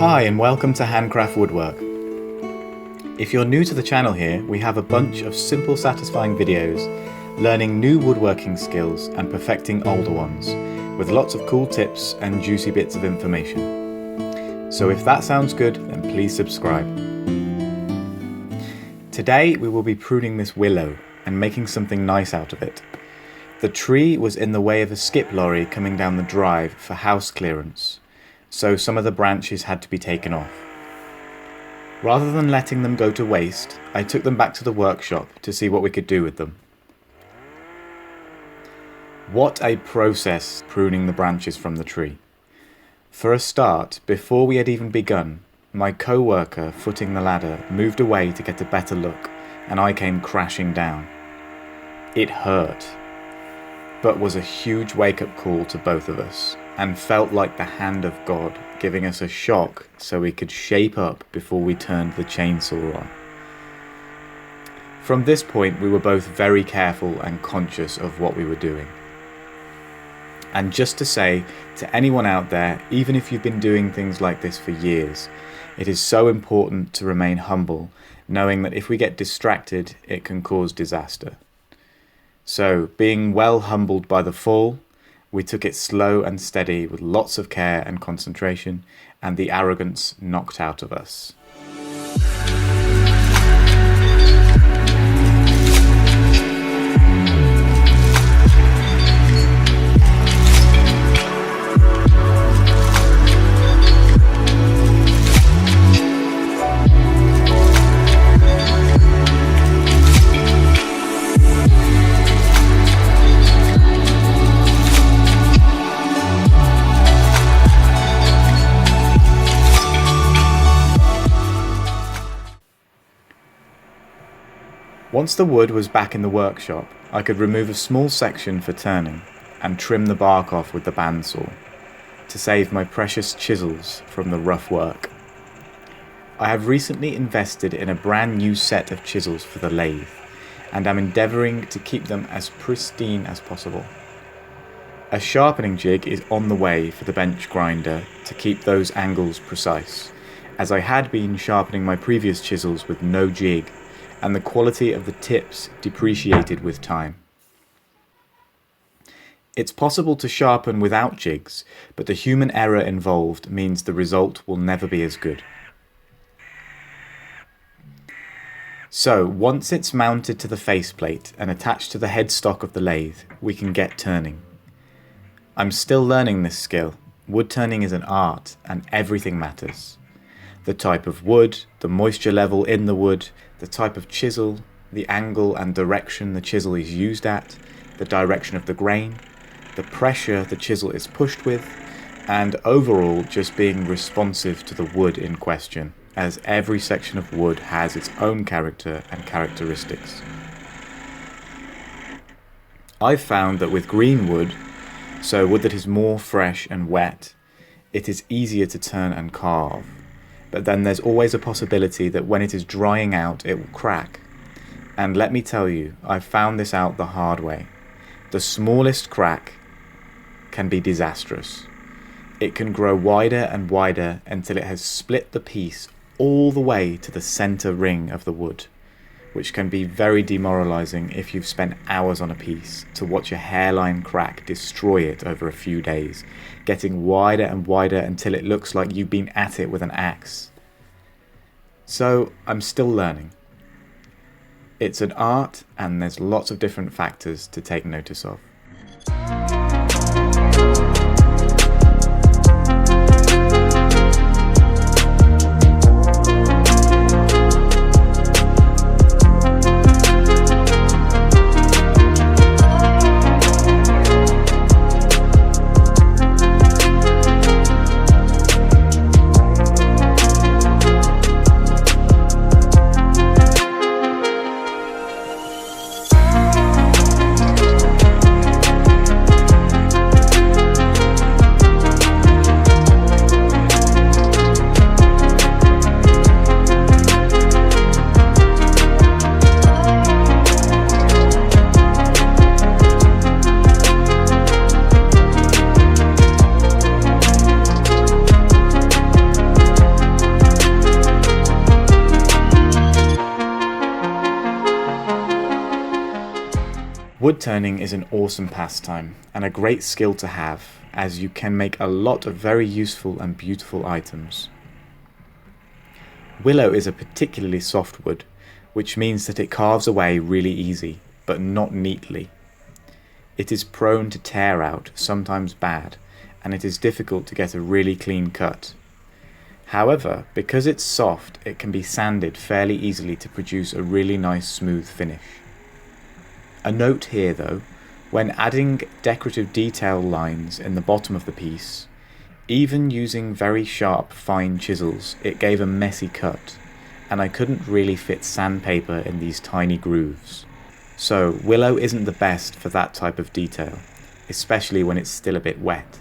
Hi and welcome to Handcraft Woodwork. If you're new to the channel here, we have a bunch of simple satisfying videos learning new woodworking skills and perfecting older ones, with lots of cool tips and juicy bits of information. So if that sounds good, then please subscribe. Today we will be pruning this willow and making something nice out of it. The tree was in the way of a skip lorry coming down the drive for house clearance, so some of the branches had to be taken off. Rather than letting them go to waste, I took them back to the workshop to see what we could do with them. What a process pruning the branches from the tree. For a start, before we had even begun, my co-worker footing the ladder moved away to get a better look, and I came crashing down. It hurt, but was a huge wake-up call to both of us, and felt like the hand of God giving us a shock so we could shape up before we turned the chainsaw on. From this point we were both very careful and conscious of what we were doing. And just to say to anyone out there, even if you've been doing things like this for years, it is so important to remain humble, knowing that if we get distracted it can cause disaster. So, being well humbled by the fall, we took it slow and steady with lots of care and concentration, and the arrogance knocked out of us. Once the wood was back in the workshop, I could remove a small section for turning and trim the bark off with the bandsaw to save my precious chisels from the rough work. I have recently invested in a brand new set of chisels for the lathe and am endeavouring to keep them as pristine as possible. A sharpening jig is on the way for the bench grinder to keep those angles precise, as I had been sharpening my previous chisels with no jig, and the quality of the tips depreciated with time. It's possible to sharpen without jigs, but the human error involved means the result will never be as good. So, once it's mounted to the faceplate and attached to the headstock of the lathe, we can get turning. I'm still learning this skill. Wood turning is an art, and everything matters. The type of wood, the moisture level in the wood, the type of chisel, the angle and direction the chisel is used at, the direction of the grain, the pressure the chisel is pushed with, and overall just being responsive to the wood in question, as every section of wood has its own character and characteristics. I've found that with green wood, so wood that is more fresh and wet, it is easier to turn and carve. But then there's always a possibility that when it is drying out it will crack. And let me tell you, I've found this out the hard way. The smallest crack can be disastrous. It can grow wider and wider until it has split the piece all the way to the center ring of the wood, which can be very demoralizing if you've spent hours on a piece to watch a hairline crack destroy it over a few days, getting wider and wider until it looks like you've been at it with an axe. So I'm still learning. It's an art and there's lots of different factors to take notice of. Wood turning is an awesome pastime and a great skill to have, as you can make a lot of very useful and beautiful items. Willow is a particularly soft wood, which means that it carves away really easy, but not neatly. It is prone to tear out, sometimes bad, and it is difficult to get a really clean cut. However, because it's soft, it can be sanded fairly easily to produce a really nice smooth finish. A note here though, when adding decorative detail lines in the bottom of the piece, even using very sharp fine chisels, it gave a messy cut, and I couldn't really fit sandpaper in these tiny grooves. So Willow isn't the best for that type of detail, especially when it's still a bit wet.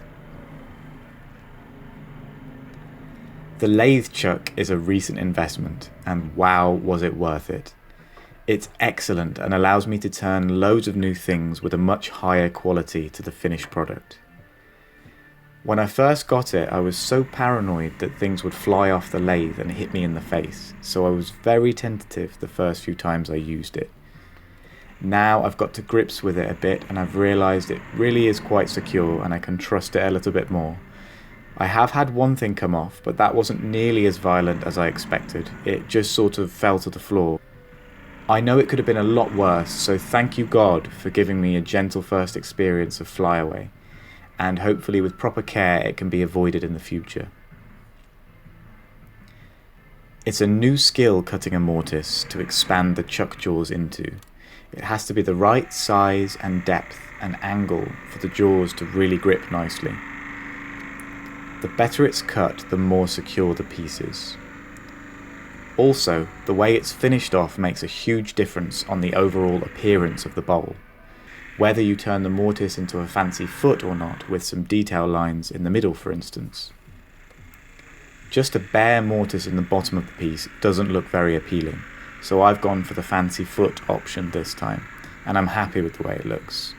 The lathe chuck is a recent investment, and wow was it worth it. It's excellent and allows me to turn loads of new things with a much higher quality to the finished product. When I first got it, I was so paranoid that things would fly off the lathe and hit me in the face, so I was very tentative the first few times I used it. Now I've got to grips with it a bit and I've realised it really is quite secure and I can trust it a little bit more. I have had one thing come off, but that wasn't nearly as violent as I expected. It just sort of fell to the floor. I know it could have been a lot worse, so thank you God for giving me a gentle first experience of flyaway, and hopefully with proper care it can be avoided in the future. It's a new skill cutting a mortise to expand the chuck jaws into. It has to be the right size and depth and angle for the jaws to really grip nicely. The better it's cut, the more secure the piece is. Also, the way it's finished off makes a huge difference on the overall appearance of the bowl, whether you turn the mortise into a fancy foot or not, with some detail lines in the middle for instance. Just a bare mortise in the bottom of the piece doesn't look very appealing, so I've gone for the fancy foot option this time, and I'm happy with the way it looks.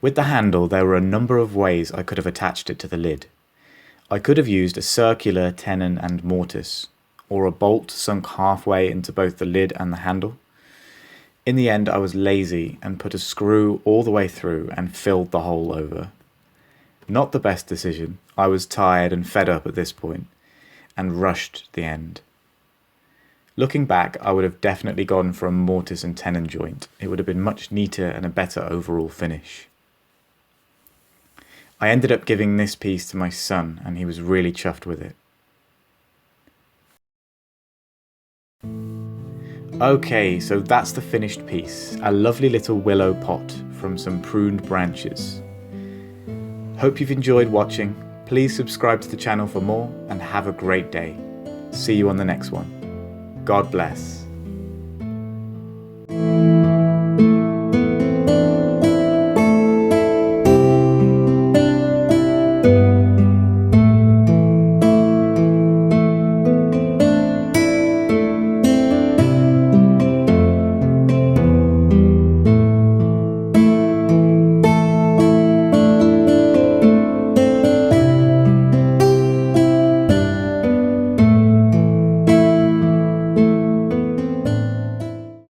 With the handle, there were a number of ways I could have attached it to the lid. I could have used a circular tenon and mortise, or a bolt sunk halfway into both the lid and the handle. In the end, I was lazy and put a screw all the way through and filled the hole over. Not the best decision. I was tired and fed up at this point, and rushed the end. Looking back, I would have definitely gone for a mortise and tenon joint. It would have been much neater and a better overall finish. I ended up giving this piece to my son, and he was really chuffed with it. Okay, so that's the finished piece, a lovely little willow pot from some pruned branches. Hope you've enjoyed watching. Please subscribe to the channel for more, and have a great day. See you on the next one. God bless.